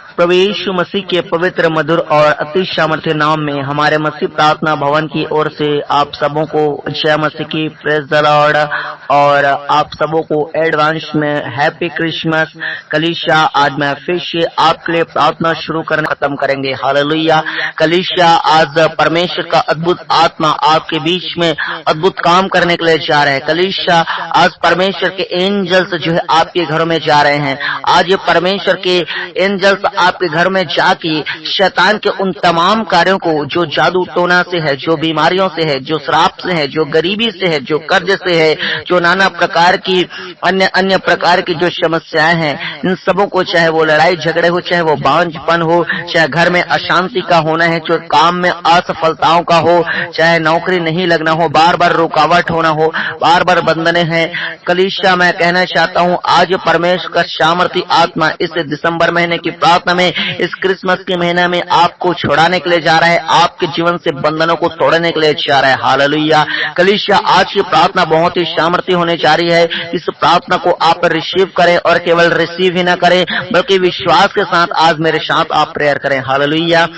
प्रभु यीशु मसीह के पवित्र, मधुर और अति सामर्थ्य नाम में हमारे मसीह प्रार्थना भवन की ओर से आप सबों को जय मसीह की, प्रेज द लॉर्ड। और आप सबों को एडवांस में हैप्पी क्रिसमस। कलीसिया, आज मैं फिर से आपके लिए प्रार्थना शुरू करना खत्म करेंगे। हालेलुया। कलीसिया, आज परमेश्वर का अद्भुत आत्मा आपके बीच में अद्भुत काम करने के लिए जा रहे हैं। कलीसिया, आज परमेश्वर के एंजल्स जो है आपके घरों में जा रहे हैं। आज ये परमेश्वर के एंजल्स आपके घर में जाके शैतान के उन तमाम कार्यों को, जो जादू टोना से है, जो बीमारियों से है, जो श्राप से है, जो गरीबी से है, जो कर्ज से है, जो नाना प्रकार की अन्य प्रकार की जो समस्याएं हैं, इन सबों को, चाहे वो लड़ाई झगड़े हो, चाहे वो बांझपन हो, चाहे घर में अशांति का होना है, चाहे काम में असफलताओं का हो, चाहे नौकरी नहीं लगना हो, बार बार रुकावट होना हो, बार बार बंधने हैं। कलीसिया, मैं कहना चाहता हूँ आज परमेश्वर का सामर्थी आत्मा इस दिसंबर महीने की प्रार्थना में, इस क्रिसमस के महीने में आपको छुड़ाने के लिए जा रहा है, आपके जीवन से बंधनों को तोड़ने के लिए जा रहा है। हालेलुया। कलीसिया, आज की प्रार्थना बहुत ही सामर्थी होने जा रही है। इस प्रार्थना को आप रिसीव करें और केवल रिसीव ही ना करें, बल्कि विश्वास के साथ आज मेरे साथ आप प्रेयर करें। हालेलुया।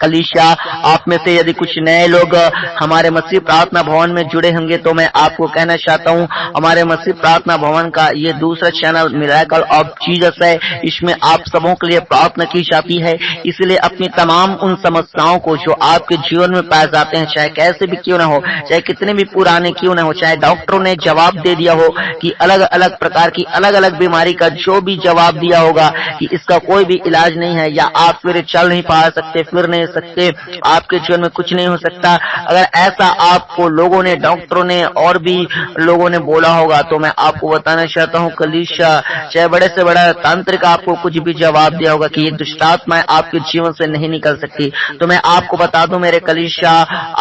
कलीसिया, आप में से यदि कुछ नए लोग हमारे मसीह प्रार्थना भवन में जुड़े होंगे तो मैं आपको कहना चाहता हूं, हमारे मसीह प्रार्थना भवन का ये दूसरा चैनल मिरेकल ऑफ जीसस है। इसमें आप सबों के लिए प्रार्थना की जाती है। इसलिए अपनी तमाम उन समस्याओं को जो आपके जीवन में पाए जाते हैं, चाहे कैसे भी क्यों ना हो, चाहे कितने भी पुराने क्यों ना हो, चाहे डॉक्टरों ने जवाब दे दिया हो कि अलग अलग प्रकार की अलग अलग बीमारी का जो भी जवाब दिया होगा कि इसका कोई भी इलाज नहीं है, या आप फिर चल नहीं पा सकते, फिर नहीं सकते, आपके जीवन में कुछ नहीं हो सकता, अगर ऐसा आपको लोगों ने, डॉक्टरों ने और भी लोगों ने बोला होगा, तो मैं आपको बताना चाहता हूँ कलीसिया, चाहे बड़े से बड़ा तांत्रिक आपको कुछ भी जवाब दिया होगा कि ये दुष्टात्माएं आपके जीवन से नहीं निकल सकती, तो मैं आपको बता दूं मेरे कलीसिया,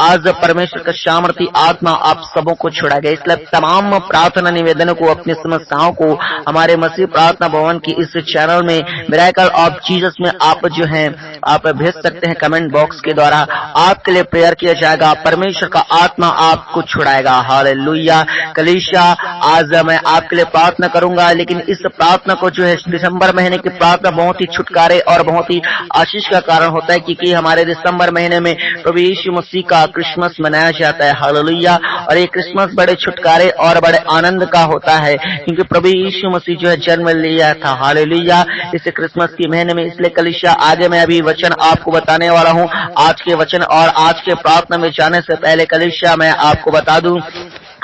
आज परमेश्वर का सामर्थी आत्मा आप सबों को छुड़ा गया। इसलिए तमाम प्रार्थना निवेदनों को, अपनी समस्याओं को हमारे मसीह प्रार्थना भवन की इस चैनल में मिरेकल ऑफ जीसस में आप जो है आप भेज सकते हैं। कमेंट बॉक्स के द्वारा आपके लिए प्रेयर किया जाएगा, परमेश्वर का आत्मा आपको छुड़ाएगा। हालेलुया। कलीसिया, आज मैं आपके लिए प्रार्थना करूंगा, लेकिन इस प्रार्थना को जो है दिसंबर महीने की प्रार्थना बहुत ही छुटकारे और बहुत ही आशीष का कारण होता है, क्योंकि हमारे दिसंबर महीने में प्रभु यीशु मसीह का क्रिसमस मनाया जाता है। हालेलुया। और ये क्रिसमस बड़े छुटकारे और बड़े आनंद का होता है, क्योंकि प्रभु यीशु मसीह जो है जन्म लिया था। हालेलुया। इस क्रिसमस के महीने में, इसलिए कलीसिया, आगे मैं अभी वचन आपको बताने वाला हूँ। आज के वचन और आज के प्रार्थना में जाने से पहले कलीसिया, मैं आपको बता दूं,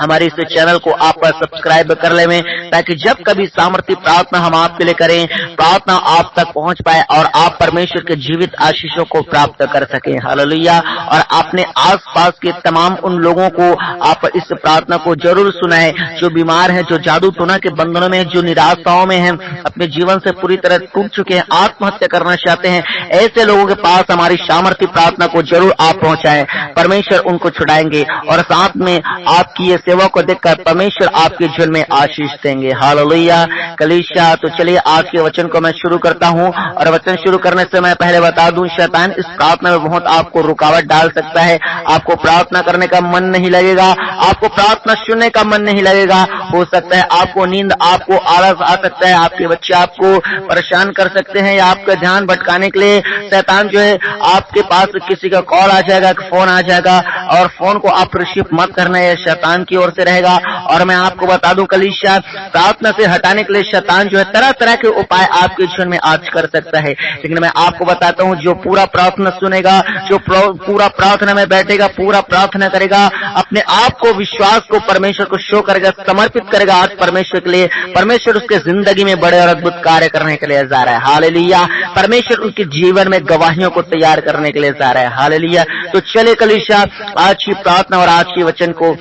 हमारे इस चैनल को आप सब्सक्राइब कर लें, ताकि जब कभी सामर्थ्य प्रार्थना हम आपके लिए करें, प्रार्थना आप तक पहुंच पाए और आप परमेश्वर के जीवित आशीषों को प्राप्त कर सकें। हालेलुया। और अपने आसपास के तमाम उन लोगों को आप इस प्रार्थना को जरूर सुनाएं, जो बीमार हैं, जो जादू टोना के बंधनों में, जो निराशाओं में हैं, अपने जीवन से पूरी तरह टूट चुके हैं, आत्महत्या करना चाहते हैं, ऐसे लोगों के पास हमारी सामर्थ्य प्रार्थना को जरूर आप पहुंचाएं। परमेश्वर उनको छुड़ाएंगे और साथ में आपकी ये सेवा को देखकर परमेश्वर आपके जीवन में आशीष देंगे। हालेलुया। कलीसिया, तो चलिए आज के वचन को मैं शुरू करता हूँ। और वचन शुरू करने से मैं पहले बता दूं, शैतान इस प्रार्थना में बहुत आपको रुकावट डाल सकता है। आपको प्रार्थना करने का मन नहीं लगेगा, आपको प्रार्थना सुनने का मन नहीं लगेगा, हो सकता है आपको नींद, आपको आलस आ सकता है, आपके बच्चे आपको परेशान कर सकते हैं, या आपका ध्यान भटकाने के लिए शैतान जो है आपके पास किसी का कॉल आ जाएगा, फोन आ जाएगा, और फोन को आप रिसीव मत करना, है शैतान की ओर से रहेगा। और मैं आपको बता दूं कलीसिया, प्रार्थना से हटाने के लिए शैतान जो है तरह तरह के उपाय आपके जीवन में आज कर सकता है, लेकिन मैं आपको बताता हूं, जो पूरा प्रार्थना सुनेगा, जो पूरा प्रार्थना में बैठेगा, पूरा प्रार्थना करेगा, अपने आप को, विश्वास को परमेश्वर को शो करेगा, समर्पित करेगा आज परमेश्वर के लिए, परमेश्वर उसके जिंदगी में बड़े और अद्भुत कार्य करने के लिए जा रहा है। हालेलुया। परमेश्वर उनके जीवन में गवाहियों को तैयार करने के लिए जा रहा है। हालेलुया। तो चले कलीसिया, आज की प्रार्थना और आज के वचन को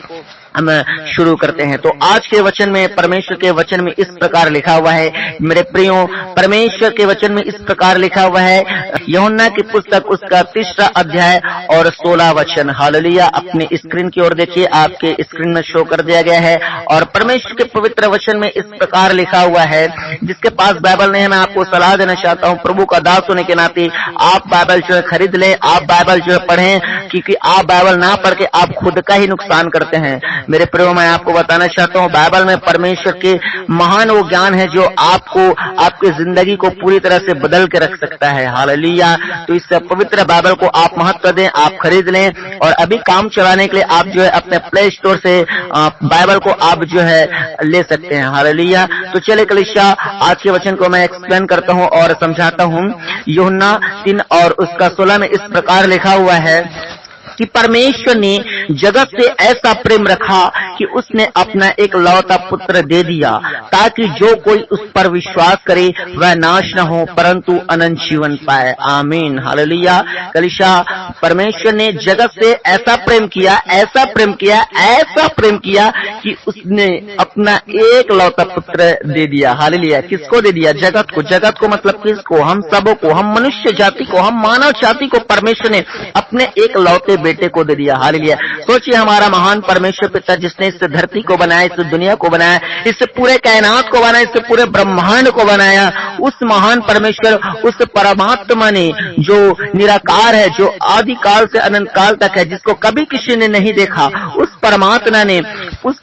हम शुरू करते हैं। तो आज के वचन में, परमेश्वर के वचन में इस प्रकार लिखा हुआ है, मेरे प्रियो, परमेश्वर के वचन में इस प्रकार लिखा हुआ है, यूहन्ना की पुस्तक उसका 3 अध्याय और 16 वचन। हालेलुया। अपनी स्क्रीन की ओर देखिए, आपके स्क्रीन में शो कर दिया गया है। और परमेश्वर के पवित्र वचन में इस प्रकार लिखा हुआ है, जिसके पास बाइबल नहीं है, मैं आपको सलाह देना चाहता हूँ, प्रभु का दास होने के नाते आप बाइबल जो है खरीद लें, आप बाइबल जो है पढ़ें, क्योंकि आप बाइबल ना पढ़ के आप खुद का ही नुकसान करते हैं। मेरे प्रियो, मैं आपको बताना चाहता हूँ बाइबल में परमेश्वर के महान वो ज्ञान है जो आपको आपकी जिंदगी को पूरी तरह से बदल के रख सकता है। हालेलुया। तो इस पवित्र बाइबल को आप महत्व दें, आप खरीद लें और अभी काम चलाने के लिए आप जो है अपने प्ले स्टोर से बाइबल को आप जो है ले सकते हैं। हालेलुया। तो चले कलीसिया, आज के वचन को मैं एक्सप्लेन करता हूँ और समझाता हूँ। यूहन्ना 3 और उसका 16 में इस प्रकार लिखा हुआ है कि परमेश्वर ने जगत से ऐसा प्रेम रखा कि उसने अपना एक लौता पुत्र दे दिया, ताकि जो कोई उस पर विश्वास करे वह नाश न हो परंतु अनंत जीवन पाए। आमीन। हालेलुया। कलीसिया, परमेश्वर ने जगत से ऐसा प्रेम किया, ऐसा प्रेम किया, ऐसा प्रेम किया कि उसने अपना एक लौता पुत्र दे दिया। हालेलुया। किसको दे दिया? जगत को। जगत को मतलब किसको? हम सबों को, हम मनुष्य जाति को, हम मानव जाति को परमेश्वर ने अपने एक लौते बेटे को दे दिया। हालेलुया। सोचिए, हमारा महान परमेश्वर पिता जिसने इस धरती को बनाया, इस दुनिया को बनाया, इस पूरे कायनात को बनाया, इस पूरे ब्रह्मांड को बनाया, उस महान परमेश्वर, उस परमात्मा ने जो निराकार है, जो आदि काल से अनंत काल तक है, जिसको कभी किसी ने नहीं देखा, उस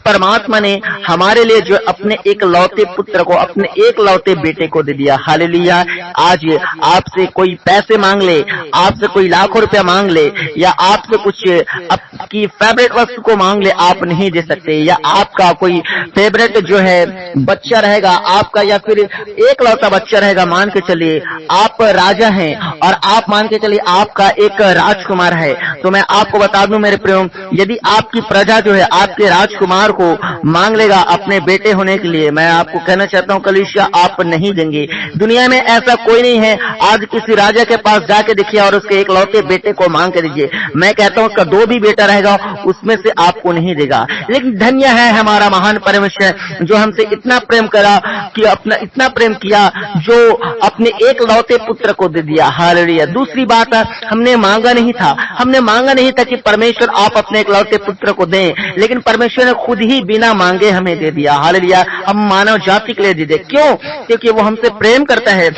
परमात्मा ने हमारे लिए जो अपने एक लौते पुत्र को, अपने एक लौते बेटे को दे दिया। हालेलुया। आज आपसे कोई पैसे मांग ले, आपसे कोई लाखों रुपया मांग ले, या आपसे कुछ आपकी फेवरेट वस्तु को मांग ले, आप नहीं दे सकते। या आपका कोई फेवरेट जो है बच्चा रहेगा आपका, या फिर एक लौता बच्चा रहेगा, मान के चलिए आप राजा हैं और आप मान के चलिए आपका एक राजकुमार है, तो मैं आपको बता दूं मेरे प्रियो, यदि आपकी प्रजा जो है आपके राजकुमार को मांग लेगा अपने बेटे होने के लिए, मैं आपको कहना चाहता हूँ कलीसिया, आप नहीं देंगे। दुनिया में ऐसा कोई नहीं है। आज किसी राजा के पास जाके देखिए और उसके एक लौते बेटे को मांग के दीजिए, मैं कहता हूँ उसका 2 भी बेटा रहेगा, उसमें से आपको नहीं देगा। लेकिन धन्य है हमारा महान परमेश्वर जो हमसे इतना प्रेम करा, कि अपना इतना प्रेम किया जो अपने एक लौते पुत्र को दे दिया। हालेलुया। दूसरी बात, हमने मांगा नहीं था कि परमेश्वर आप अपने एक लौते पुत्र को दें, लेकिन परमेश्वर ने खुद ही बिना मांगे हमें दे दिया। हालेलुया। हम मानव जाति के लिए दे दे। क्यों? क्योंकि वो हमसे प्रेम करता है।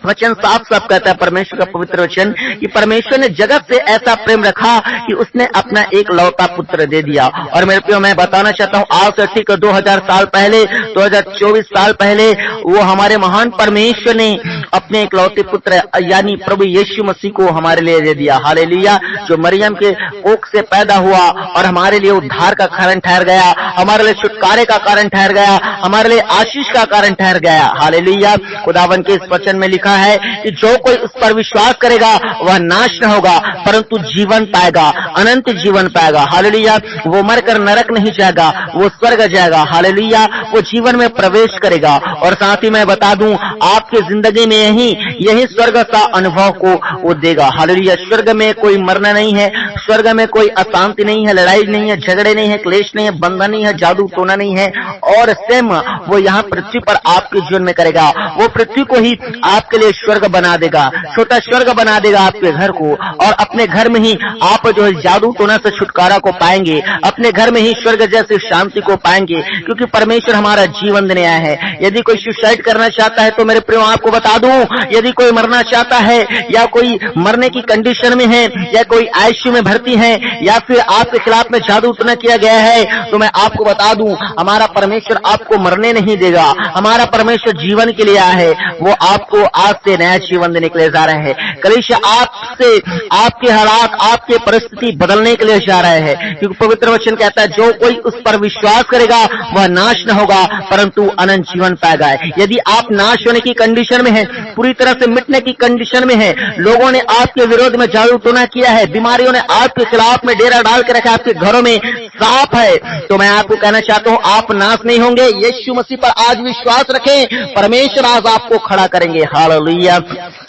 वचन साफ साफ कहता है, परमेश्वर का पवित्र वचन, कि परमेश्वर ने जगत से ऐसा प्रेम रखा कि उसने अपना एक लौता पुत्र दे दिया। और मेरे प्रियो, मैं बताना चाहता हूँ, आज से ठीक 2000 साल पहले, 2024 साल पहले, वो हमारे महान परमेश्वर ने अपने एक लौते पुत्र यानी प्रभु यीशु मसीह को हमारे लिए दे दिया। हालेलुया। जो मरियम के कोख से पैदा हुआ और हमारे लिए उद्धार का कारण ठहर गया, हमारे लिए छुटकारे का कारण ठहर गया, हमारे लिए आशीष का कारण ठहर गया। हालेलुया। खुदावन के इस वचन में लिखा है कि जो कोई उस पर विश्वास करेगा वह नाश न होगा परंतु जीवन पाएगा, अनंत जीवन पाएगा। हालेलुया। वो मरकर नरक नहीं जाएगा, वो स्वर्ग जाएगा। हालेलुया। वो जीवन में प्रवेश करेगा। और साथ ही मैं बता दूं, आपके जिंदगी में यही स्वर्ग का अनुभव को वो देगा। हालेलुया। स्वर्ग में कोई मरना नहीं है, स्वर्ग में कोई अशांति नहीं है, लड़ाई नहीं है, झगड़े नहीं है, क्लेश नहीं है, बंधन नहीं है, जादू टोना नहीं है। और सेम वो यहाँ पृथ्वी पर आपके जीवन में करेगा। वो पृथ्वी को ही आपके लिए स्वर्ग बना देगा, छोटा स्वर्ग बना देगा आपके घर को। और अपने घर में ही आप जो है जादू टोना से छुटकारा को पाएंगे, अपने घर में ही स्वर्ग जैसे शांति को पाएंगे, क्योंकि परमेश्वर हमारा जीवन देने आया है। यदि कोई सुसाइड करना चाहता है तो मेरे प्रियो आपको बता दूं, यदि कोई मरना चाहता है, या कोई मरने की कंडीशन में है, या कोई आईसीयू में भर्ती है, या फिर आपके खिलाफ में जादू टोना किया गया है, तो मैं आपको बता दूं, हमारा परमेश्वर आपको मरने नहीं देगा। हमारा परमेश्वर जीवन के लिए आया है। वो आपको आज से नया जीवन देने के लिए जा रहे हैं। कलीसिया, आपसे आपके हालात, आपके परिस्थिति बदलने के लिए जा रहे हैं, क्योंकि पवित्र वचन कहता है जो कोई उस पर विश्वास करेगा वह नाश न होगा परंतु अनंत जीवन पाएगा। यदि आप नाश होने की कंडीशन में हैं, पूरी तरह से मिटने की कंडीशन में हैं, लोगों ने आपके विरोध में जादू टोना किया है, बीमारियों ने आपके खिलाफ में डेरा डाल के रखा, आपके घरों में सांप है, तो मैं आपको कहना चाहता हूँ आप नाश नहीं होंगे। यीशु मसीह पर आज विश्वास रखें, परमेश्वर आज आपको खड़ा करेंगे। हालेलुया।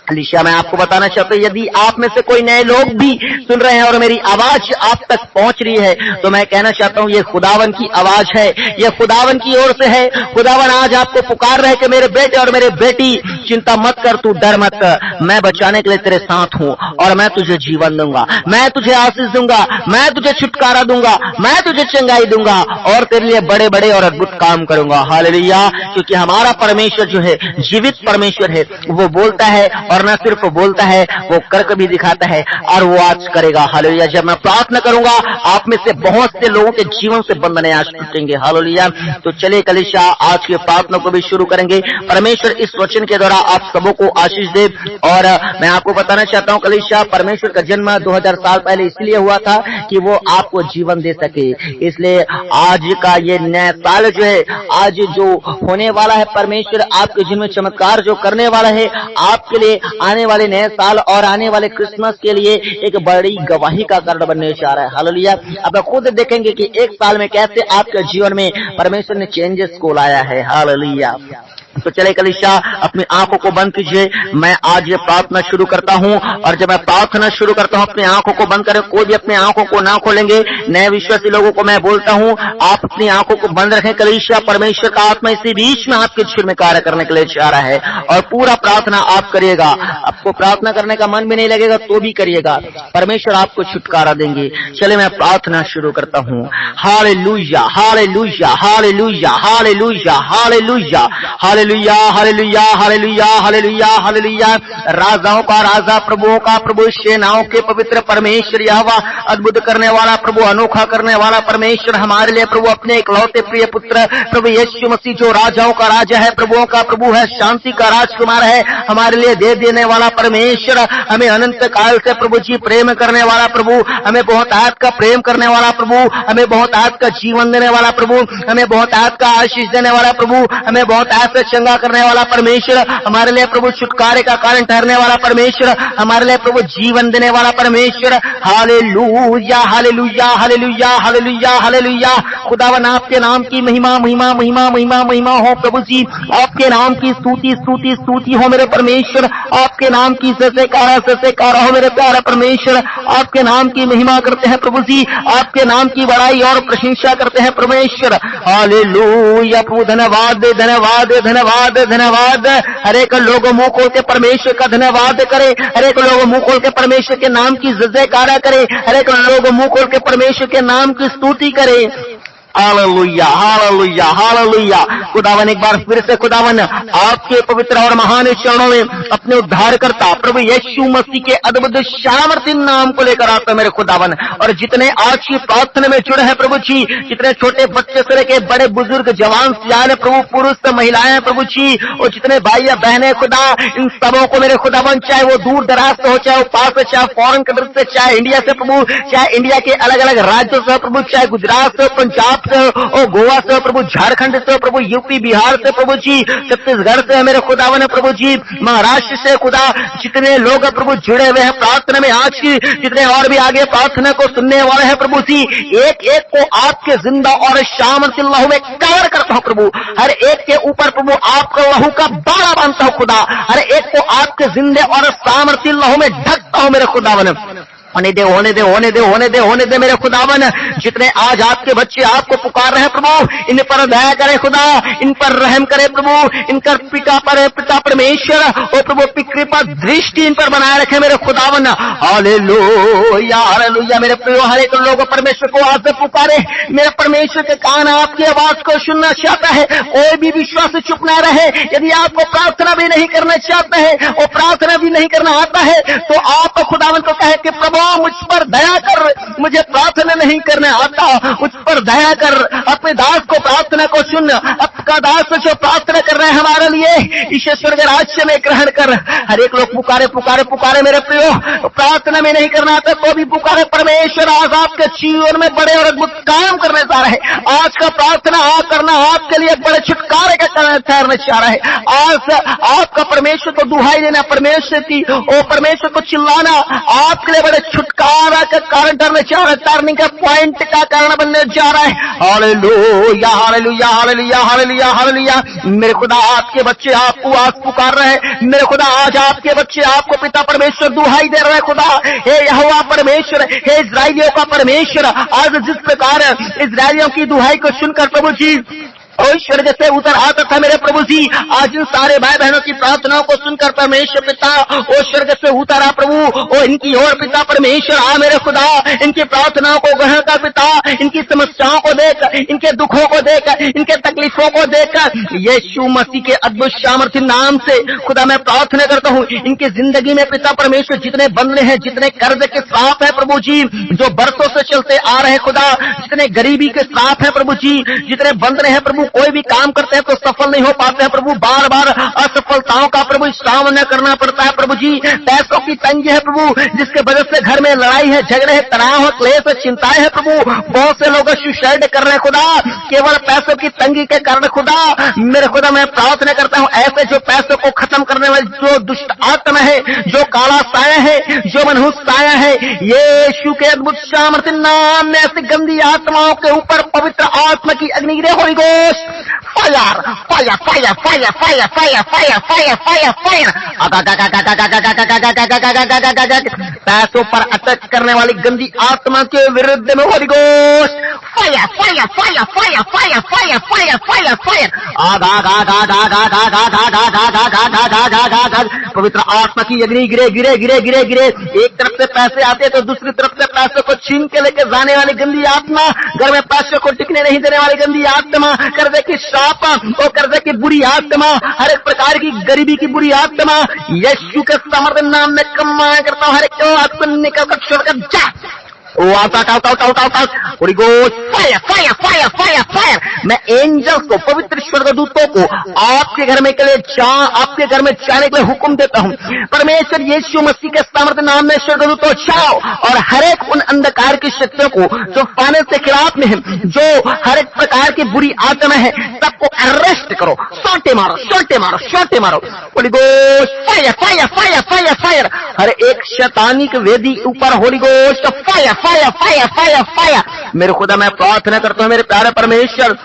कलीसिया, मैं आपको बताना चाहता हूँ, यदि आप में से कोई नए लोग भी सुन रहे हैं और मेरी आवाज आप तक पहुंच रही है, तो मैं कहना चाहता हूँ ये खुदावन की आवाज है, ये खुदावन की ओर से है। खुदावन आज आपको पुकार रहे कि मेरे बेटे और मेरे बेटी, चिंता मत कर, तू डर मत, मैं बचाने के लिए तेरे साथ हूँ और मैं तुझे जीवन दूंगा, मैं तुझे आशीष दूंगा, मैं तुझे छुटकारा दूंगा, मैं तुझे चंगाई दूंगा और तेरे लिए बड़े बड़े और अद्भुत काम करूंगा। हालेलुया। क्योंकि हमारा परमेश्वर जो है जीवित परमेश्वर है, वो बोलता है और न सिर्फ बोलता है, वो करके भी दिखाता है और वो आज करेगा। हालेलुया। जब मैं प्रार्थना करूंगा आप में से बहुत से लोगों के जीवन से बंधन आज टूटेंगे। हालेलुया। तो चलिए कलीसिया आज की प्रार्थना को भी शुरू करेंगे। परमेश्वर इस वचन के द्वारा आप सबों को आशीष दे। और मैं आपको बताना चाहता हूँ कलीसिया, परमेश्वर का जन्म 2000 साल पहले इसलिए हुआ था कि वो आपको जीवन दे सके। इसलिए आज का ये नया साल जो है, आज जो होने वाला है, परमेश्वर आपके जीवन में चमत्कार जो करने वाला है, आपके लिए आने वाले नए साल और आने वाले क्रिसमस के लिए एक बड़ी गवाही का कारण बनने जा रहा है। हालेलुया। अब आप खुद देखेंगे कि एक साल में कैसे आपके जीवन में परमेश्वर ने चेंजेस को लाया है। हालेलुया। तो चले कलीसिया अपनी आंखों को बंद कीजिए। मैं आज ये प्रार्थना शुरू करता हूँ और जब मैं प्रार्थना शुरू करता हूँ अपनी आंखों को बंद करें। कोई भी अपनी आंखों को ना खोलेंगे। नए विश्वासी लोगों को मैं बोलता हूँ आप अपनी आंखों को बंद रखें। कलीसिया परमेश्वर का आत्मा इसी बीच में आपके जीवन में कार्य करने के लिए चाह रहा है और पूरा प्रार्थना आप करिएगा। आपको प्रार्थना करने का मन भी नहीं लगेगा तो भी करिएगा, परमेश्वर आपको छुटकारा देंगे। चले मैं प्रार्थना शुरू करता हूँ। Hallelujah, hallelujah, hallelujah, hallelujah, hallelujah, hallelujah, hallelujah, hallelujah, hallelujah, hallelujah. राजाओं का राजा, प्रभुओं का प्रभु, सेनाओं के पवित्र परमेश्वर यहोवा, अद्भुत करने वाला प्रभु, अनोखा करने वाला परमेश्वर, हमारे लिए प्रभु अपने इकलौते प्रिय पुत्र प्रभु यीशु मसीह जो राजाओं का राजा है, प्रभुओं का प्रभु है, शांति का राजकुमार है, हमारे लिए दे देने वाला परमेश्वर, हमें अनंत काल से प्रभु जी प्रेम करने वाला प्रभु, हमें बहुत आयत का प्रेम करने वाला प्रभु, हमें बहुत आयत का जीवन देने वाला प्रभु, हमें बहुत आयत का आशीष देने वाला प्रभु, हमें बहुत आयत से चंगा करने वाला परमेश्वर, हमारे लिए प्रभु छुटकारे का कारण ठहरने वाला परमेश्वर, हमारे लिए प्रभु जीवन देने वाला परमेश्वर। Hallelujah, hallelujah, hallelujah, hallelujah, hallelujah. खुदावन आपके नाम की महिमा महिमा महिमा महिमा महिमा हो प्रभु जी। आपके नाम की स्तुति स्तुति स्तुति हो मेरे परमेश्वर। आपके नाम की ससेकारा हो मेरे प्यारे परमेश्वर। आपके नाम की महिमा करते हैं प्रभु जी। आपके नाम की बड़ाई और प्रशंसा करते हैं परमेश्वर। हालेलुया प्रभु, धन्यवाद धन्यवाद धन्यवाद धन्यवाद। हर एक लोग मुंह खोल के परमेश्वर का धन्यवाद करे। हर एक लोग मुंह खोल के परमेश्वर के नाम की जयकारा करे। हर एक लोग मुंह खोल के परमेश्वर के नाम की स्तुति करे। Hallelujah, hallelujah, hallelujah. खुदावन एक बार फिर से खुदावन आपके पवित्र और महान चरणों में अपने उद्धारकर्ता प्रभु यीशु मसीह के अद्भुत सामर्थ्य नाम को लेकर आता मेरे खुदावन। और जितने आज की प्रार्थना में जुड़े हैं प्रभु जी, जितने छोटे बच्चे से लेके बड़े बुजुर्ग, जवान सियाने प्रभु, पुरुष महिलाएं प्रभु जी, और जितने भाई बहनें खुदा, इन सबों को मेरे खुदावन, चाहे वो दूर दराज से हो, चाहे वो पास से, चाहे फॉरेन कंट्री से, चाहे इंडिया से प्रभु, चाहे इंडिया के अलग अलग राज्यों से प्रभु, चाहे गुजरात से, पंजाब से और गोवा से प्रभु, झारखंड से प्रभु, यूपी बिहार से प्रभु जी, छत्तीसगढ़ से मेरे खुदावन प्रभु जी, महाराष्ट्र से खुदा, जितने लोग प्रभु जुड़े हुए हैं प्रार्थना में आज की, जितने और भी आगे प्रार्थना को सुनने वाले हैं प्रभु जी, एक एक को आपके जिंदा और सामर्थ्य लहू में कवर करता हूं प्रभु। हर एक के ऊपर प्रभु आपका लहू का बाड़ा बांधता हूं खुदा। हर एक को आपके जिंदे और सामर्थ्य लहू में ढकता हूं मेरे खुदावन। होने दे, होने दे, होने दे, होने दे, होने दे मेरे खुदावन। जितने आज आपके बच्चे आपको पुकार रहे हैं प्रभु, इन पर दया करे खुदा, इन पर रहम करे प्रभु, इनकर पिता परमेश्वर और प्रभु कृपा दृष्टि इन पर बनाए रखे मेरे खुदावन। Hallelujah, hallelujah. मेरे प्रियो, हर एक लोग परमेश्वर को आज से पुकारे। मेरे परमेश्वर के कान आपकी आवाज को सुनना चाहता है। कोई भी विश्वास चुप न रहे। यदि आपको प्रार्थना भी नहीं करना चाहते हैं और प्रार्थना भी नहीं करना आता है तो आप खुदावन को कहे कि प्रभु मुझ पर दया कर, मुझे प्रार्थना नहीं करने आता, मुझ पर दया कर, अपने दास को प्रार्थना को सुन। आपका दास जो प्रार्थना कर रहे हैं हमारे लिए, ईश्वर के राज्य में ग्रहण कर। हर एक लोग पुकारे पुकारे पुकारे मेरे प्रियो, प्रार्थना में नहीं करना आता तो भी पुकारे। परमेश्वर आज आपके जीवन में बड़े और अद्भुत काम करने जा रहे हैं। आज का प्रार्थना आप करना आपके लिए बड़े छुटकारे का कारण ठहरने जा रहा है। आज आपका परमेश्वर को दुहाई देना, परमेश्वर की और परमेश्वर को चिल्लाना आपके लिए बड़े छुटकारा का कारण ठहरने जा रहा है, टर्निंग का पॉइंट का कारण बनने जा रहा है। Hallelujah, hallelujah, hallelujah, hallelujah, hallelujah. मेरे खुदा आपके बच्चे आपको आज पुकार रहे हैं। मेरे खुदा आज आपके बच्चे आपको पिता परमेश्वर दुहाई दे रहे हैं खुदा। हे यहोवा परमेश्वर, हे इस्राएलियों का परमेश्वर, आज जिस प्रकार इस्राएलियों की दुहाई को सुनकर प्रभु जी और स्वर्ग से उतर आता था मेरे प्रभु जी। आज इन सारे भाई बहनों की प्रार्थनाओं को सुनकर परमेश्वर पिता ओ स्वर्ग से उतरा प्रभु, ओ इनकी ओर पिता परमेश्वर आ मेरे खुदा, इनकी प्रार्थनाओं को ग्रहण कर पिता, इनकी समस्याओं को देख, इनके दुखों को देख, इनके तकलीफों को देख, यीशु मसीह के अद्भुत सामर्थ्य नाम से खुदा मैं प्रार्थना करता हूँ, इनकी जिंदगी में पिता परमेश्वर जितने बंधने हैं, जितने कर्ज के साथ है प्रभु जी, जो बरसों से चलते आ रहे खुदा, जितने गरीबी के साथ है प्रभु जी, जितने बंधने हैं प्रभु, कोई भी काम करते हैं तो सफल नहीं हो पाते हैं प्रभु, बार बार असफलताओं का प्रभु सामना करना पड़ता है प्रभु जी। पैसों की तंगी है प्रभु, जिसके वजह से घर में लड़ाई है, झगड़े है, तनाव है, क्लेश है, चिंताएं है प्रभु। बहुत से लोग सुसाइड कर रहे हैं खुदा, केवल पैसों की तंगी के कारण खुदा। मेरे खुदा मैं प्रार्थना करता हूँ, ऐसे जो पैसों को खत्म करने वाली जो दुष्ट आत्मा है, जो काला साया है, जो मनहूस साया है, यीशु के अद्भुत सामर्थ्य नाम में ऐसी गंदी आत्माओं के ऊपर पवित्र आत्मा की अग्नि गिरे। Holi ghost fire fire fire fire fire fire fire fire fire fire. पैसों पर अटैक करने वाली गंदी आत्मा के विरुद्ध में Holi ghost fire fire fire fire fire fire fire fire fire. पवित्र आत्मा की अग्नि गिरे गिरे गिरे गिरे गिरे। एक तरफ से पैसे आते तो दूसरी तरफ से पैसों को छीन के लेके जाने वाली गंदी आत्मा, घर में पैसों को टिकने नहीं देने वाली गंदी आत्मा, कर्जे की श्राप और कर्जे की बुरी आत्मा, हर एक प्रकार की गरीबी की बुरी आत्मा, यीशु के समर्थ नाम में कमाया करता हूँ। हर एक आत्मा निकल कर छोड़कर जा। Fire fire fire fire fire. मैं एंजल्स को, पवित्र स्वर्गदूतों को आपके घर में के लिए आपके घर में जाने के लिए हुक्म देता हूँ। परमेश्वर यीशु मसीह के सामर्थ्य नाम में स्वर्गदूतों जाओ और हर एक उन अंधकार की शक्तियों को जो फाइनेंस के खिलाफ में है, जो हर एक प्रकार की बुरी आत्मा है, सबको अरेस्ट करो, सोटे मारो सोटे मारो सोटे मारो। Holy ghost fire fire fire fire fire. हर एक शैतानिक वेदी ऊपर holy ghost fire fire fire fire fire. मेरे खुदा मैं प्रार्थना करता हूँ मेरे प्यारे परमेश्वर,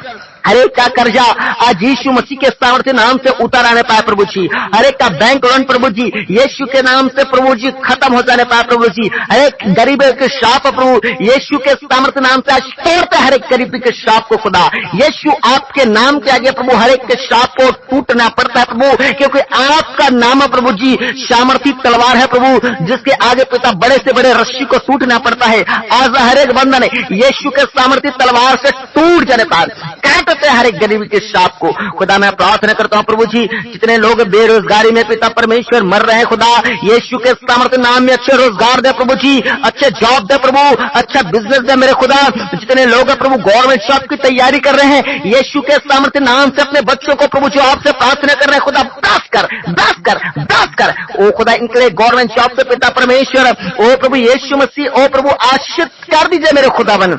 हर एक का कर्जा आज यीशु मसीह के सामर्थ्य नाम से उतर आने पाए प्रभु जी। हर एक का बैंक लोन प्रभु जी यीशु के नाम से प्रभु जी खत्म हो जाने पाए प्रभु जी। हर एक गरीब के श्राप प्रभु यीशु के सामर्थ्य नाम से आज तोड़ते हर एक गरीबी के श्राप को खुदा। यीशु आपके नाम के आगे प्रभु हर एक के श्राप को टूटना पड़ता है प्रभु, क्योंकि आपका नाम प्रभु जी सामर्थी तलवार है प्रभु, जिसके आगे पिता बड़े से बड़े रस्सी को टूटना पड़ता है। आज हर एक बंधन यीशु के सामर्थी तलवार से टूट जाने पाए हर एक गरीबी के श्राप को खुदा। मैं प्रार्थना करता हूँ प्रभु जी, जितने लोग बेरोजगारी में पिता परमेश्वर मर रहे हैं खुदा, यीशु के सामर्थ्य नाम में अच्छे रोजगार दे प्रभु जी, अच्छे जॉब दे प्रभु, अच्छा बिजनेस दे मेरे खुदा। जितने लोग प्रभु गवर्नमेंट जॉब की तैयारी कर रहे हैं, यीशु के सामर्थ्य नाम से अपने बच्चों को प्रभु जो आपसे प्रार्थना कर रहे हैं खुदा, दास कर दास कर दास कर ओ खुदा, इनके लिए गवर्नमेंट जॉब से पिता परमेश्वर ओ प्रभु यीशु मसीह ओ प्रभु आशीष कर दीजिए मेरे खुदा बन।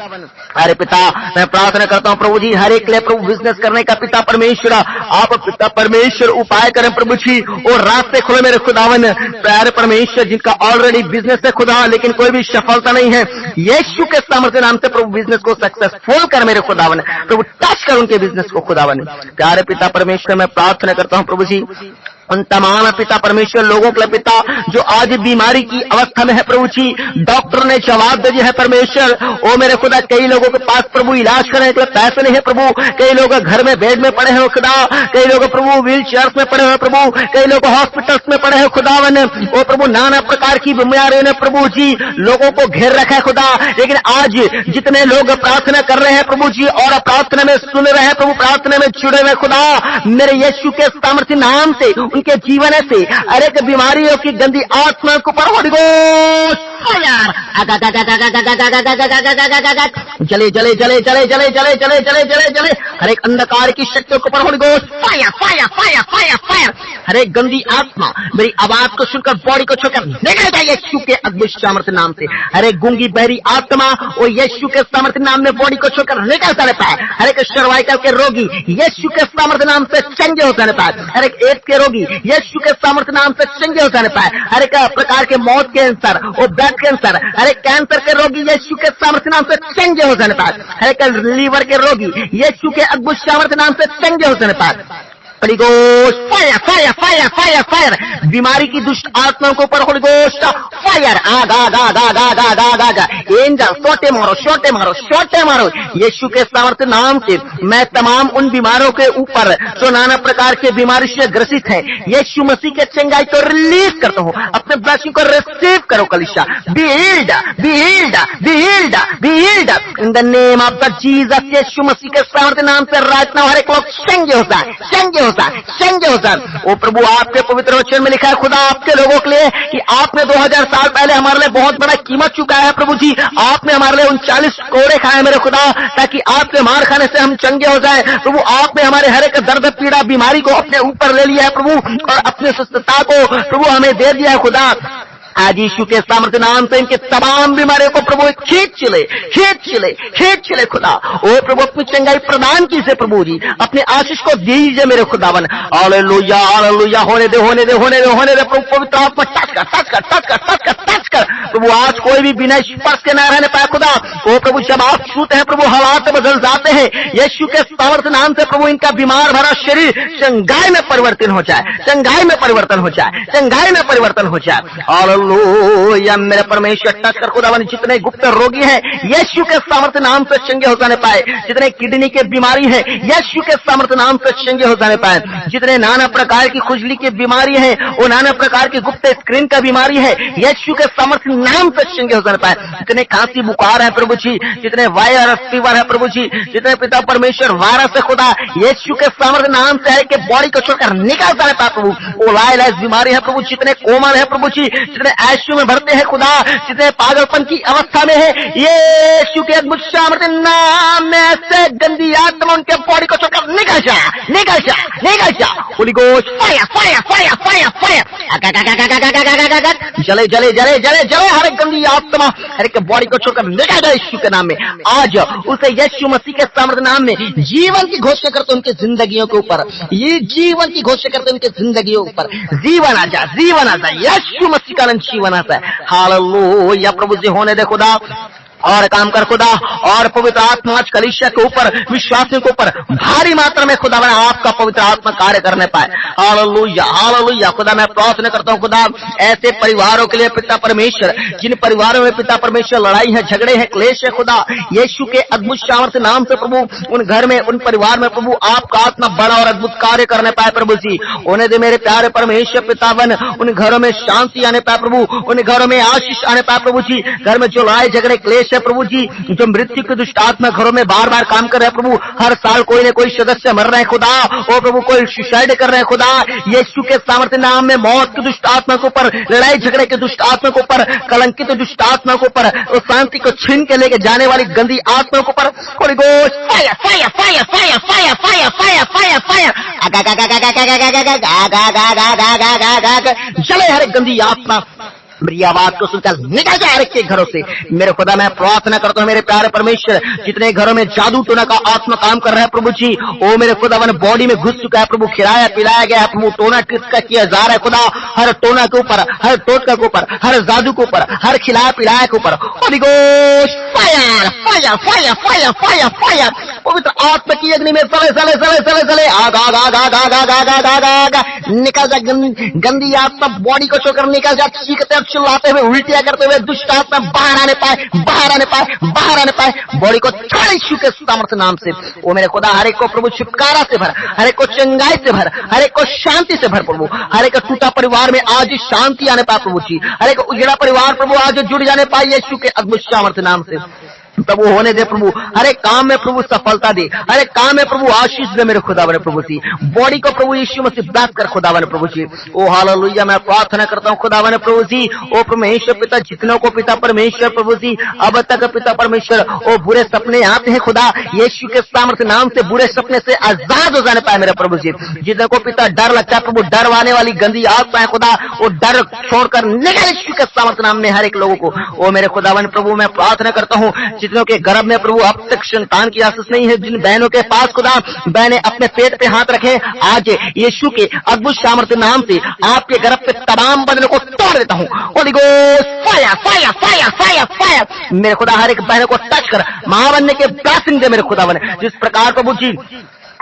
अरे पिता मैं प्रार्थना करता हूँ प्रभु जी, हर एक लिए प्रभु बिजनेस करने का पिता परमेश्वर आप पिता परमेश्वर उपाय करें प्रभु जी, और रास्ते खोले मेरे खुदावन। प्यारे परमेश्वर जिनका ऑलरेडी बिजनेस है खुदा लेकिन कोई भी सफलता नहीं है, यीशु के सामर्थ्य नाम से प्रभु बिजनेस को सक्सेसफुल कर मेरे खुदावन, प्रभु टच कर उनके बिजनेस को खुदावन। प्यारे पिता परमेश्वर मैं प्रार्थना करता हूँ प्रभु जी, उन तमाम पिता परमेश्वर लोगों के लिए पिता जो आज बीमारी की अवस्था में है प्रभु जी, डॉक्टर ने जवाब दे दिया है परमेश्वर ओ मेरे खुदा। कई लोगों के पास प्रभु इलाज करने के लिए पैसे नहीं है प्रभु, कई लोग घर में बेड में पड़े हैं खुदा, कई लोग प्रभु व्हील चेयर्स में पड़े हुए प्रभु, कई लोग हॉस्पिटल्स में पड़े हैं खुदावन ओ प्रभु। नाना प्रकार की बीमारियों ने प्रभु जी लोगों को घेर रखा है खुदा, लेकिन आज जितने लोग प्रार्थना कर रहे हैं प्रभु जी और प्रार्थना में सुन रहे हैं प्रभु, प्रार्थना में जुड़े हुए खुदा, मेरे यीशु के सामर्थ्य नाम से उनके जीवन से हर एक बीमारियों की गंदी आत्मा को पर होली गोश्त जले जले जले जले जले जले जले जले जले जले। हर एक अंधकार की शक्तियों को पर holy ghost fire fire fire fire fire. हर एक गंदी आत्मा मेरी आवाज को सुनकर बॉडी को छोड़कर निकल जाए यीशु के अद्भुत सामर्थ्य नाम से। हर एक गूंगी बहरी आत्मा और यीशु के सामर्थ्य नाम में बॉडी को छोड़कर निकल जाने पाए। हर एक सर्वाइकल के रोगी यीशु के सामर्थ्य नाम से चंगे हो जाने पाए। हर एक एड्स के रोगी यीशु के सामर्थ्य नाम से चंगे हो जाने पाए। हर एक प्रकार के मौत कैंसर और ब्लड कैंसर, हर एक कैंसर के रोगी यीशु के सामर्थ्य नाम से चंगे हो जाने पाए। हर एक लीवर के रोगी यीशु के अद्भुत सामर्थ्य नाम से चंगे हो जाने पाए। Holi ghost fire fire fire fire fire, बीमारी की दुष्ट आत्माओं के ऊपर होली गोश्त फायर, आग आग आग आग आग आग आग आग, एंजल शॉटे मारो शॉटे मारो शॉटे मारो, यीशु के सामर्थ्य नाम से मैं तमाम उन बीमारों के ऊपर जो नाना प्रकार के बीमारी से ग्रसित है, यीशु मसीह के चंगाई को रिलीज करता हूँ, अपने ब्लेसिंग को रिसीव करो कलीसिया, be healed be healed be healed be healed in the name of the Jesus, यीशु मसीह के सामर्थ्य नाम से रात हर एक लोग चंगे होता है, चंगे होता है, चंगे होता है। ओ प्रभु आपके पवित्र वचन में लिखा है खुदा आपके लोगों के लिए कि आपने 2000 साल पहले हमारे लिए बहुत बड़ा कीमत चुकाया है प्रभु जी, आपने हमारे लिए 39 कोड़े खाए मेरे खुदा, ताकि आपके मार खाने से हम चंगे हो जाए प्रभु। आपने हमारे हर एक दर्द पीड़ा बीमारी को अपने ऊपर ले लिया है प्रभु, और अपने सुस्थता को प्रभु हमें दे दिया है खुदा। आज यीशु के सामर्थ्य नाम से इनके तमाम बीमारियों को प्रभु खींच चले खुदा। ओ प्रभु अपनी चंगाई प्रदान कीजिए प्रभु जी, अपने आशीष को दीजिए मेरे खुदावन। हालेलुया हालेलुया, होने दे होने दे होने दे होने दे प्रभु, पवित्र आत्मा टच कर टच कर टच कर टच कर टच कर प्रभु। आज कोई भी बिना स्पर्श के न रहने पाए खुदा। ओ प्रभु जब आप छूते हैं प्रभु हालात बदल जाते हैं, यीशु के सामर्थ्य नाम से प्रभु इनका बीमार भरा शरीर चंगाई में परिवर्तन हो जाए, चंगाई में परिवर्तन हो जाए, चंगाई में परिवर्तन हो जाए। हालेलुया मेरे परमेश्वर टच कर खुदावन, जितने गुप्त रोगी हैं यीशु के सामर्थ्य नाम से चंगे हो जाने पाए, जितने किडनी की बीमारी है यीशु के सामर्थ्य नाम से चंगे हो जाने पाए, जितने नाना प्रकार की खुजली की बीमारी है, वो नाना प्रकार की गुप्त स्क्रीन का बीमारी है यीशु के सामर्थ्य नाम से चंगे हो जाने पाए, जितने खांसी बुखार है प्रभु जी, जितने वायरस फीवर है प्रभु जी, जितने पिता परमेश्वर वायरस है खुदा, यीशु के सामर्थ्य नाम से है कि बॉडी को छोड़कर निकाल जाने पाए प्रभु। वो लाइलाइज बीमारी है प्रभु, जितने कोमल है प्रभु जी, जितने आईसीयू में भरते हैं खुदा, जितने पागलपन की अवस्था में है, यीशु के अद्भुत सामर्थ्य नाम में से गंदी आत्मा उनके बॉडी को छोड़कर निकल जा निकल जा निकल जा। Holi ghost fire fire fire fire fire, जले जले जले जले जले हर एक गंदी आत्मा हर एक बॉडी को छोड़कर निकल जाए यीशु के नाम में। आज उसे यीशु मसीह के सामर्थ्य नाम में जीवन की घोषणा करते उनके जिंदगियों के ऊपर, ये जीवन की घोषणा करते उनके जिंदगियों के ऊपर जीवन आ जा, जीवन आ जा, यीशु मसीह का जीवन आता है। हालेलुया प्रभु जी, होने दे खुदा और काम कर खुदा, और पवित्र आत्मा आज कलीसिया के ऊपर विश्वासियों के ऊपर भारी मात्रा में खुदा आपका पवित्र आत्मा कार्य करने पाए। हालेलुया हालेलुया खुदा, मैं प्रार्थना करता हूँ खुदा ऐसे परिवारों के लिए पिता परमेश्वर, जिन परिवारों में पिता परमेश्वर लड़ाई है, झगड़े हैं, क्लेश है खुदा, यीशु के अद्भुत सामर्थ्य नाम से प्रभु उन घर में, उन परिवार में प्रभु आपका आत्मा बड़ा और अद्भुत कार्य करने पाए प्रभु जी। होने दे मेरे प्यारे परमेश्वर पितावन, उन घरों में शांति आने पाए प्रभु, उन घरों में आशीष आने पाए प्रभु जी। घर में जो लड़ाई झगड़े क्लेश है प्रभु जी, जो मृत्यु के दुष्ट आत्मा घरों में बार बार काम कर रहे हैं प्रभु, हर साल कोई न कोई सदस्य मर रहे हैं खुदा, ओ प्रभु कोई सुसाइड कर रहे हैं खुदा, यीशु के सामर्थ्य नाम में मौत के दुष्ट आत्मा के ऊपर, लड़ाई झगड़े के दुष्ट आत्मा के ऊपर, कलंकित दुष्ट आत्मा के ऊपर, और शांति को छीन के लेके जाने वाली गंदी आत्मा के ऊपर holy ghost fire fire fire fire fire fire fire fire fire, जले हर गंदी आत्मा मेरी आवाज को सुनकर निकल जाए हर एक के घरों से। मेरे खुदा मैं प्रार्थना करता हूँ मेरे प्यारे परमेश्वर, जितने घरों में जादू टोना का आत्मा काम कर रहा है प्रभु जी, ओ मेरे खुदा बॉडी में घुस चुका है प्रभु, खिलाया पिलाया गया है प्रभु, टोना टिस्का किया जा रहा है खुदा, हर टोना के ऊपर, हर टोटका के ऊपर, हर जादू के ऊपर, हर खिलाया पिलाया के ऊपर holy ghost fire fire fire fire fire fire, पवित्र आत्मा की अग्नि में चले चले चले चले चले आग आग आग आग आग आग आग आग आग आग आग निकल जा, गंदी आत्मा बॉडी को छोड़कर निकल जा, चीखते चिल्लाते हुए उल्टियां करते हुए दुष्ट आत्मा बाहर आने पाए बाहर आने पाए बाहर आने पाए, बॉडी को छोड़ यीशु के सामर्थ्य नाम से। ओ मेरे खुदा हर एक को प्रभु छुटकारा से भर, हर एक को चंगाई से भर, हर एक को शांति से भर प्रभु, हर एक टूटा परिवार में आज शांति आने पाए प्रभु जी, हर एक उजड़ा परिवार प्रभु आज जुड़ जाने पाए यीशु के अद्भुत सामर्थ्य नाम से प्रभु। होने दे प्रभु, हर एक काम में प्रभु सफलता दे, हर एक काम में प्रभु आशीष दे मेरे खुदा बने प्रभु जी, बॉडी को प्रभु यीशु मसीह ब्लेस कर खुदा बने प्रभु जी। ओ हालेलुया मैं प्रार्थना करता हूँ खुदा बने प्रभु जी, ओ परमेश्वर पिता जितनों को पिता परमेश्वर प्रभु जी अब तक पिता परमेश्वर ओ बुरे सपने आते हैं खुदा, यीशु के सामर्थ्य नाम से बुरे सपने से आजाद हो जाने पाए मेरे प्रभु जी। जितने को पिता डर लगता है प्रभु, डर आने वाली गंदी आत्मा है खुदा, वो डर छोड़कर निकल यीशु के सामर्थ्य नाम में हर एक लोगों को। ओ मेरे खुदा बने प्रभु मैं प्रार्थना करता हूँ जितनों के गर्भ में प्रभु अब तक संतान की आशीष नहीं है, जिन बहनों के पास खुदा बहनें अपने पेट पे हाथ रखे, आज यीशु के अद्भुत सामर्थ्य नाम से आपके गर्भ पे तमाम बंधनों को तोड़ देता हूँ। Holi ghost fire fire fire fire fire, मेरे खुदा हर एक बहनों को टच कर महाबन्य के ब्लेसिंग दे मेरे खुदा बने, जिस प्रकार प्रभु जी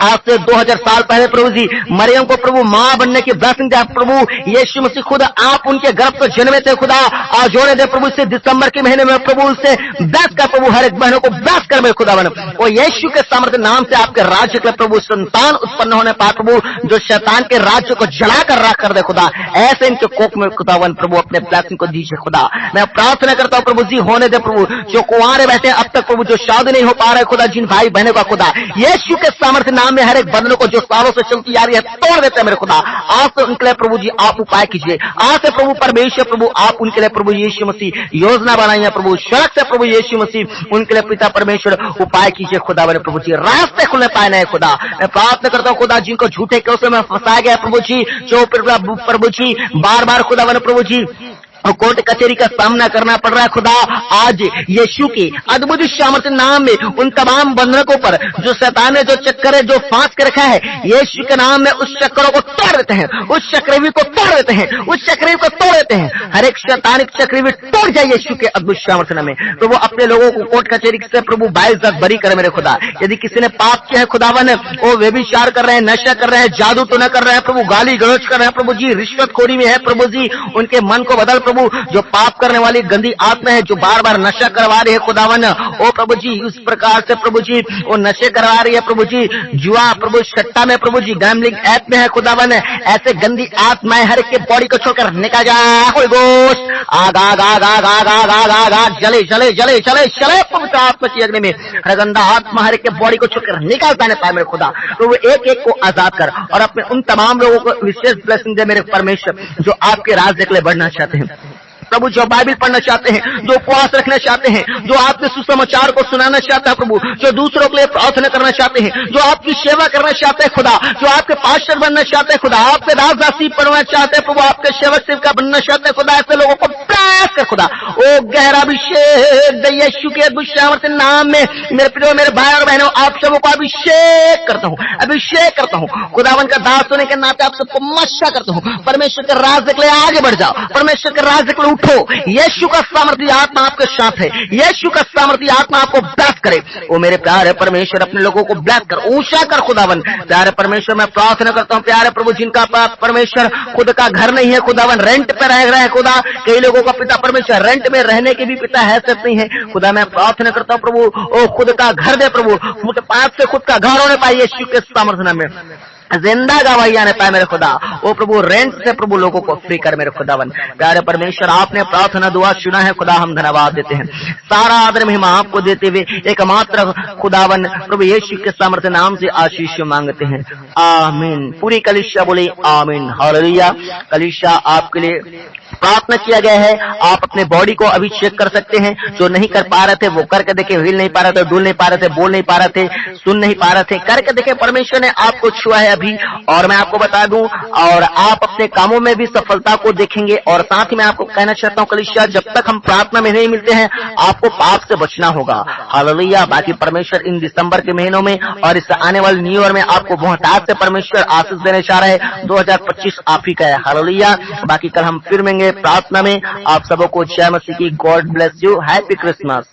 आज से 2000 साल पहले प्रभु जी मरियम को प्रभु माँ बनने की ब्लेसिंग दे प्रभु यीशु मसीह। खुदा आप उनके गर्भ से जन्मे थे खुदा, आज जोड़े दे प्रभु से दिसंबर के महीने में प्रभु उससे ब्लेस कर प्रभु, हर एक बहनों को ब्लेस कर मेरे खुदावन। वो यीशु के सामर्थ्य नाम से आपके राज्य के प्रभु संतान उत्पन्न होने पाए प्रभु, जो शैतान के राज्य को जला कर रख कर दे खुदा, ऐसे इनके कोख में खुदावन प्रभु अपने ब्लेसिंग को दीजिए खुदा। मैं प्रार्थना करता हूँ प्रभु जी होने दे प्रभु, जो कुंवारे बैठे अब तक प्रभु, जो शादी नहीं हो पा रहे खुदा, जिन भाई बहनों का खुदा यीशु के सामर्थ्य नाम में हर एक बंधनों को जो सालों से चलती आ रही है तोड़ देते हैं मेरे खुदा। आज से उनके लिए प्रभु जी आप उपाय कीजिए, आज से प्रभु परमेश्वर प्रभु आप उनके लिए प्रभु यीशु मसीह योजना बनाइए प्रभु, सड़क से प्रभु यीशु मसीह उनके लिए पिता परमेश्वर उपाय कीजिए खुदा बने प्रभु जी, रास्ते खुलने पाए नहीं खुदा। मैं प्रार्थना करता हूँ खुदा जिनको झूठे केसों में फंसाया गया प्रभु जी, जो प्रभु जी बार बार खुदा बने प्रभु जी और कोर्ट कचहरी का सामना करना पड़ रहा है खुदा, आज यीशु के अद्भुत सामर्थ्य नाम में उन तमाम बंधकों पर जो शैतान ने जो चक्कर है जो फांस के रखा है, यीशु के नाम में उस चक्करों को तोड़ देते हैं, उस चक्रव्यूह को तोड़ देते हैं, उस चक्रव्यूह को तोड़ देते हैं। हर एक शैतानिक चक्रव्यूह टूट जाए यीशु के अद्भुत सामर्थ्य नाम में। तो वो अपने लोगों को कोर्ट कचहरी से प्रभु 22 बरी करे मेरे खुदा। यदि किसी ने पाप किया है खुदावन, वो व्यभिचार कर रहे हैं, नशा कर रहे हैं, जादू टोना कर रहे हैं प्रभु, गाली गलौज कर रहे हैं प्रभु जी, रिश्वतखोरी में है प्रभु जी, उनके मन को बदल प्रभु, जो पाप करने वाली गंदी आत्मा है जो बार बार नशा करवा रही है खुदावन, ओ प्रभु जी उस प्रकार से प्रभु जी वो नशे करवा रही है प्रभु जी, जुआ प्रभु सट्टा में प्रभु जी, गैम्बलिंग ऐप में है खुदावन, ऐसे गंदी आत्माएं हर एक के बॉडी को छोड़कर निकल जाए। होली गोश्त आग आग आग आग आग आग आग आग आग जले जले जले जले जले पवित्र आत्मा की अग्नि में हर गंदा आत्मा हर एक के बॉडी को छोड़कर निकाल जाने पाए मेरे खुदा। तो वो एक एक को आजाद कर और अपने उन तमाम लोगों को विशेष ब्लेसिंग दे मेरे परमेश्वर, जो आपके राज्य के लिए बढ़ना चाहते हैं प्रभु, जो बाइबल पढ़ना चाहते हैं, जो उपवास रखना चाहते हैं, जो आपके सुसमाचार को सुनाना चाहता है प्रभु, जो दूसरों के लिए प्रार्थना करना चाहते हैं, जो आपकी सेवा करना चाहते हैं खुदा, जो आपके पास्टर बनना चाहते हैं खुदा, आपके दास दासी बनना चाहते हैं प्रभु, आपके सेवक सेविका बनना चाहते हैं खुदा, ऐसे लोगों को प्रयास कर खुदा। ओ गहरा अभिषेक यीशु के अद्भुत सामर्थ्य नाम में मेरे प्रियो मेरे भाई और बहनों आप सबों को अभिषेक करता हूँ, अभिषेक करता हूँ खुदावन का दास होने के नाते आप सबको मशा करता हूँ। परमेश्वर के राज्य के लिए आगे बढ़ जाओ, परमेश्वर के राज्य के लिए उठो। यीशु का सामर्थ्य आत्मा आपके साथ है, यीशु का सामर्थ्य आत्मा आपको ब्लेस करे। वो मेरे प्यारे परमेश्वर अपने लोगों को ब्लेस कर, ऊंचा कर खुदावन। प्यारे परमेश्वर मैं प्रार्थना करता हूँ प्यारे प्रभु, जिनका परमेश्वर खुद का घर नहीं है खुदावन, रेंट पे रह रहे हैं खुदा, कई लोगों का पिता परमेश्वर रेंट में रहने की भी पिता हैसियत नहीं है खुदा। मैं प्रार्थना करता हूँ प्रभु ओ खुद का घर दे प्रभु, फुटपाथ से खुद का घर होने पाए यीशु के सामर्थ्य में, जिंदा गवाही आने पाए मेरे खुदा। ओ प्रभु रेंट से प्रभु लोगों को फ्री कर मेरे खुदावन। प्यारे परमेश्वर आपने प्रार्थना दुआ सुना है खुदा, हम धन्यवाद देते हैं, सारा आदर महिमा आपको देते हुए एकमात्र खुदावन प्रभु यीशु के सामर्थ्य नाम से आशीष मांगते हैं, आमीन। पूरी कलीसिया बोले आमीन, हालेलुया। कलीसिया आपके लिए प्रार्थना किया गया है, आप अपने बॉडी को अभी चेक कर सकते हैं, जो नहीं कर पा रहे थे वो करके देखे, हिल नहीं पा रहे थे, डुल नहीं पा रहे थे, बोल नहीं पा रहे थे, सुन नहीं पा रहे थे, करके देखे परमेश्वर ने आपको छुआ है अभी। और मैं आपको बता दूं, और आप अपने कामों में भी सफलता को देखेंगे। और साथ ही मैं आपको कहना चाहता हूं कलीसिया, जब तक हम प्रार्थना में नहीं मिलते हैं आपको पाप से बचना होगा, हालेलुया। बाकी परमेश्वर इन दिसंबर के महीनों में और इस आने वाले न्यू ईयर में आपको बहुतायत से परमेश्वर आशीष देने चाह रहे हैं। 2025 आप ही का है, हालेलुया। बाकी कल हम फिर मिलेंगे प्रार्थना में। आप सबों को जय मसीह की, God bless you, happy Christmas.